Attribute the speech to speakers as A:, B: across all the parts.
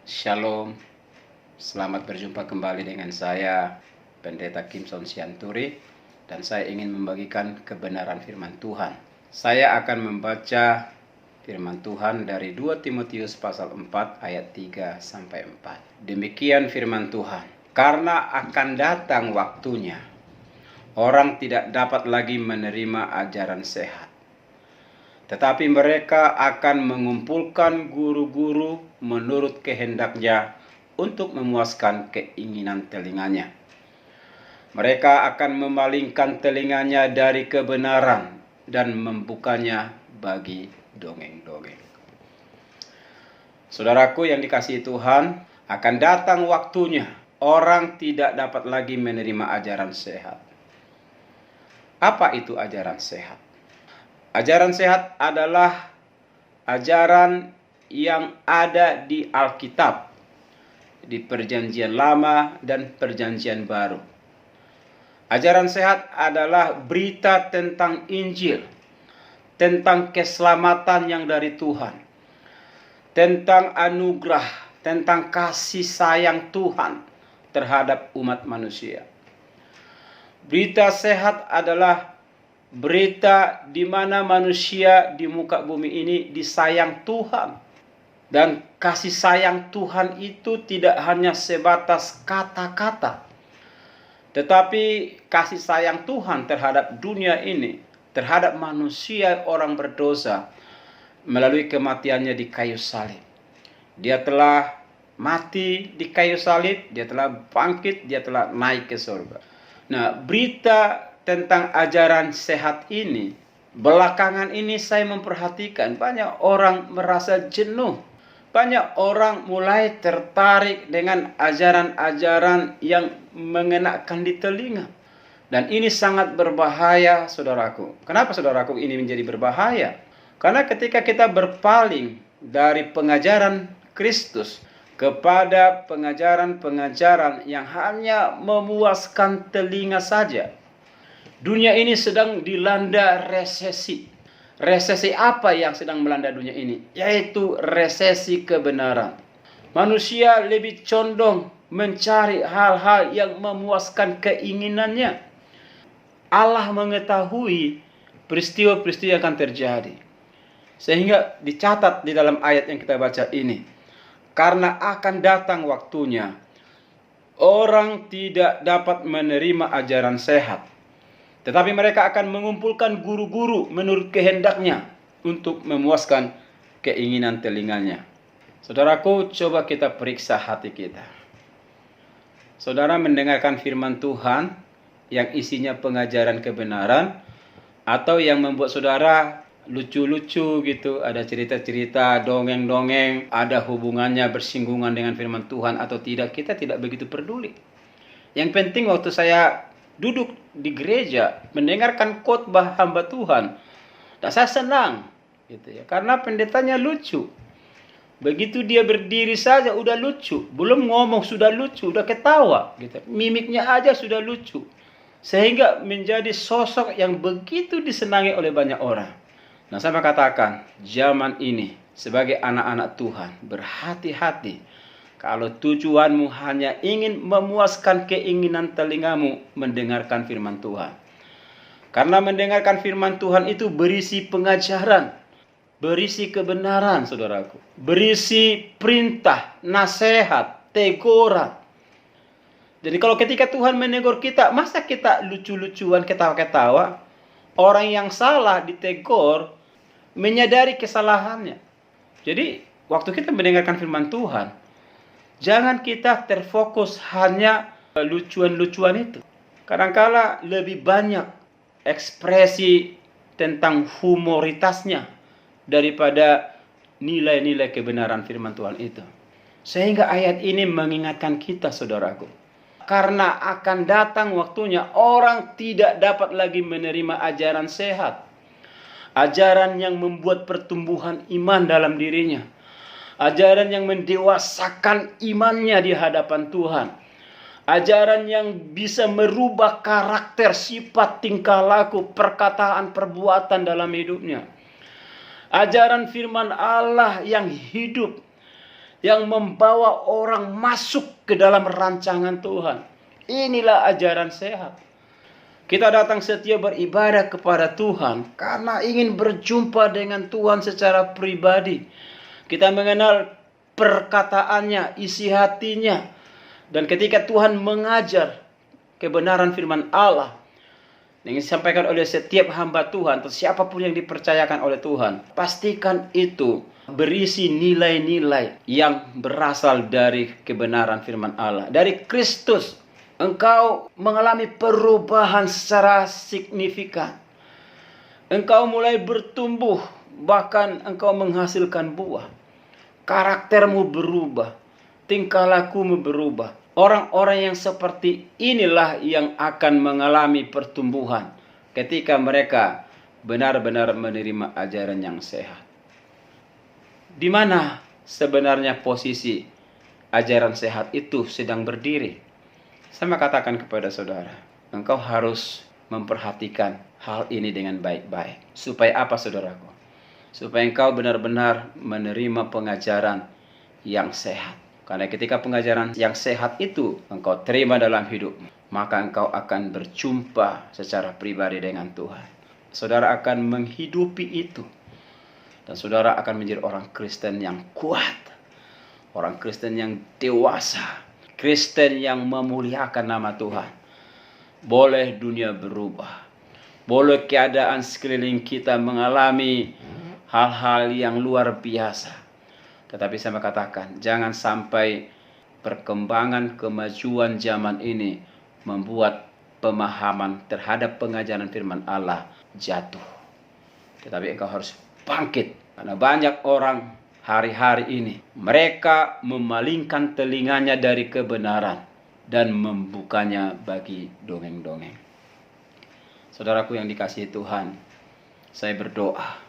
A: Shalom, selamat berjumpa kembali dengan saya, Pendeta Kimson Sianturi, dan saya ingin membagikan kebenaran firman Tuhan. Saya akan membaca firman Tuhan dari 2 Timotius pasal 4 ayat 3-4. Demikian firman Tuhan, karena akan datang waktunya, orang tidak dapat lagi menerima ajaran sehat. Tetapi mereka akan mengumpulkan guru-guru menurut kehendaknya untuk memuaskan keinginan telinganya. Mereka akan memalingkan telinganya dari kebenaran dan membukanya bagi dongeng-dongeng. Saudaraku yang dikasihi Tuhan, akan datang waktunya orang tidak dapat lagi menerima ajaran sehat. Apa itu ajaran sehat? Ajaran sehat adalah ajaran yang ada di Alkitab, di Perjanjian Lama dan Perjanjian Baru. Ajaran sehat adalah berita tentang Injil, tentang keselamatan yang dari Tuhan, tentang anugerah, tentang kasih sayang Tuhan terhadap umat manusia. Berita sehat adalah berita di mana manusia di muka bumi ini disayang Tuhan. Dan kasih sayang Tuhan itu tidak hanya sebatas kata-kata, tetapi kasih sayang Tuhan terhadap dunia ini, terhadap manusia orang berdosa, melalui kematiannya di kayu salib. Dia telah mati di kayu salib, dia telah bangkit, dia telah naik ke surga. Nah, berita tentang ajaran sehat ini, belakangan ini saya memperhatikan banyak orang merasa jenuh. Banyak orang mulai tertarik dengan ajaran-ajaran yang mengenakan di telinga. Dan ini sangat berbahaya, saudaraku. Kenapa saudaraku ini menjadi berbahaya? Karena ketika kita berpaling dari pengajaran Kristus kepada pengajaran-pengajaran yang hanya memuaskan telinga saja, dunia ini sedang dilanda resesi. Resesi apa yang sedang melanda dunia ini? Yaitu resesi kebenaran. Manusia lebih condong mencari hal-hal yang memuaskan keinginannya. Allah mengetahui peristiwa-peristiwa yang akan terjadi. Sehingga dicatat di dalam ayat yang kita baca ini. Karena akan datang waktunya, orang tidak dapat menerima ajaran sehat. Tetapi mereka akan mengumpulkan guru-guru menurut kehendaknya untuk memuaskan keinginan telinganya. Saudaraku, coba kita periksa hati kita. Saudara mendengarkan firman Tuhan yang isinya pengajaran kebenaran, atau yang membuat saudara lucu-lucu gitu, ada cerita-cerita, dongeng-dongeng, ada hubungannya bersinggungan dengan firman Tuhan atau tidak, kita tidak begitu peduli. Yang penting waktu saya duduk di gereja mendengarkan khotbah hamba Tuhan, dan saya senang gitu ya, karena pendetanya lucu. Begitu dia berdiri saja udah lucu, belum ngomong sudah lucu, udah ketawa gitu. Mimiknya aja sudah lucu, sehingga menjadi sosok yang begitu disenangi oleh banyak orang. Nah, saya katakan, zaman ini sebagai anak-anak Tuhan, berhati-hati kalau tujuanmu hanya ingin memuaskan keinginan telingamu mendengarkan firman Tuhan. Karena mendengarkan firman Tuhan itu berisi pengajaran, berisi kebenaran, saudaraku. Berisi perintah, nasihat, teguran. Jadi kalau ketika Tuhan menegur kita, masa kita lucu-lucuan, ketawa-ketawa? Orang yang salah ditegur, menyadari kesalahannya. Jadi waktu kita mendengarkan firman Tuhan, jangan kita terfokus hanya lucuan-lucuan itu. Kadangkala lebih banyak ekspresi tentang humoritasnya daripada nilai-nilai kebenaran firman Tuhan itu. Sehingga ayat ini mengingatkan kita, saudaraku. Karena akan datang waktunya orang tidak dapat lagi menerima ajaran sehat. Ajaran yang membuat pertumbuhan iman dalam dirinya. Ajaran yang mendewasakan imannya di hadapan Tuhan. Ajaran yang bisa merubah karakter, sifat, tingkah laku, perkataan, perbuatan dalam hidupnya. Ajaran firman Allah yang hidup, yang membawa orang masuk ke dalam rancangan Tuhan. Inilah ajaran sehat. Kita datang setia beribadah kepada Tuhan karena ingin berjumpa dengan Tuhan secara pribadi. Kita mengenal perkataannya, isi hatinya. Dan ketika Tuhan mengajar kebenaran firman Allah yang disampaikan oleh setiap hamba Tuhan atau siapapun yang dipercayakan oleh Tuhan, pastikan itu berisi nilai-nilai yang berasal dari kebenaran firman Allah, dari Kristus. Engkau mengalami perubahan secara signifikan. Engkau mulai bertumbuh, bahkan engkau menghasilkan buah. Karaktermu berubah, tingkah lakumu berubah. Orang-orang yang seperti inilah yang akan mengalami pertumbuhan ketika mereka benar-benar menerima ajaran yang sehat. Di mana sebenarnya posisi ajaran sehat itu sedang berdiri? Saya katakan kepada saudara, engkau harus memperhatikan hal ini dengan baik-baik. Supaya apa, saudaraku? Supaya engkau benar-benar menerima pengajaran yang sehat. Karena ketika pengajaran yang sehat itu engkau terima dalam hidupmu, maka engkau akan berjumpa secara pribadi dengan Tuhan. Saudara akan menghidupi itu. Dan saudara akan menjadi orang Kristen yang kuat. Orang Kristen yang dewasa. Kristen yang memuliakan nama Tuhan. Boleh dunia berubah. Boleh keadaan sekeliling kita mengalami hal-hal yang luar biasa. Tetapi saya katakan, jangan sampai perkembangan kemajuan zaman ini membuat pemahaman terhadap pengajaran firman Allah jatuh. Tetapi engkau harus bangkit. Karena banyak orang hari-hari ini, mereka memalingkan telinganya dari kebenaran dan membukanya bagi dongeng-dongeng. Saudaraku yang dikasihi Tuhan, saya berdoa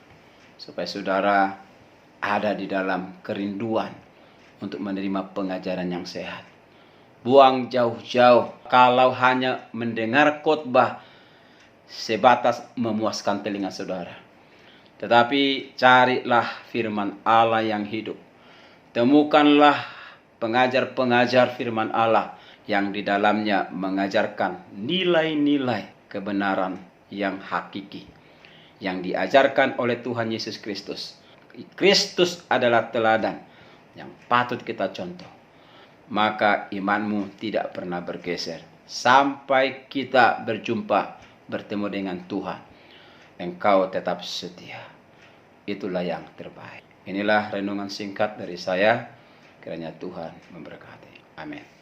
A: supaya saudara ada di dalam kerinduan untuk menerima pengajaran yang sehat. Buang jauh-jauh kalau hanya mendengar khotbah sebatas memuaskan telinga saudara. Tetapi carilah firman Allah yang hidup. Temukanlah pengajar-pengajar firman Allah yang di dalamnya mengajarkan nilai-nilai kebenaran yang hakiki. Yang diajarkan oleh Tuhan Yesus Kristus. Kristus adalah teladan yang patut kita contoh. Maka imanmu tidak pernah bergeser. Sampai kita bertemu dengan Tuhan. Engkau tetap setia. Itulah yang terbaik. Inilah renungan singkat dari saya. Kiranya Tuhan memberkati. Amin.